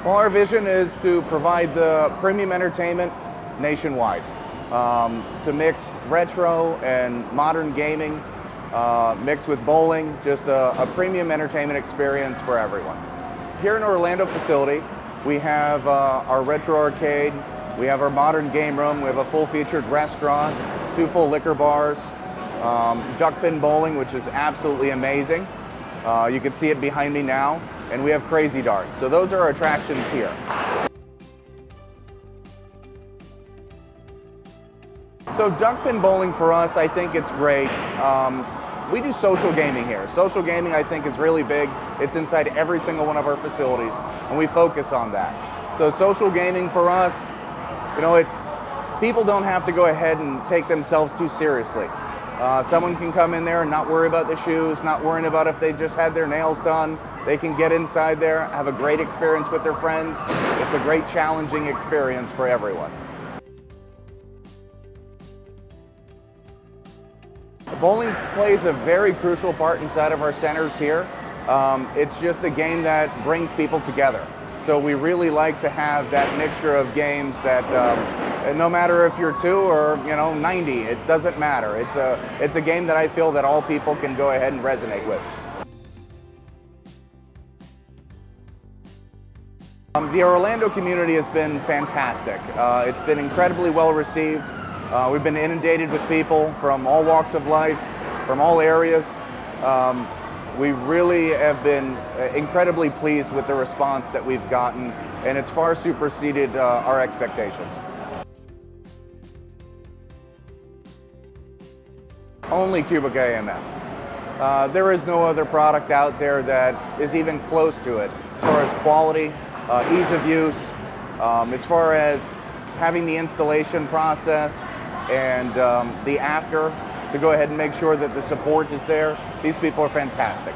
Well, our vision is to provide the premium entertainment nationwide, to mix retro and modern gaming, mixed with bowling, just a premium entertainment experience for everyone. Here in our Orlando facility, we have our retro arcade, we have our modern game room, we have a full-featured restaurant, 2 full liquor bars, duckpin bowling, which is absolutely amazing. You can see it behind me now, and we have crazy darts. So those are our attractions here. So duckpin bowling for us, I think it's great. We do social gaming here. Social gaming, I think, is really big. It's inside every single one of our facilities, and we focus on that. So social gaming for us, you know, people don't have to go ahead and take themselves too seriously. Someone can come in there and not worry about the shoes, not worrying about if they just had their nails done. They can get inside there, have a great experience with their friends. It's a great challenging experience for everyone. Bowling plays a very crucial part inside of our centers here. It's just a game that brings people together. So we really like to have that mixture of games that no matter if you're 2 or 90, it doesn't matter. It's a game that I feel that all people can go ahead and resonate with. The Orlando community has been fantastic. It's been incredibly well received. We've been inundated with people from all walks of life, from all areas. We really have been incredibly pleased with the response that we've gotten, and it's far superseded our expectations. Only Cubic AMF. There is no other product out there that is even close to it as far as quality, ease of use, as far as having the installation process and the after to go ahead and make sure that the support is there. These people are fantastic.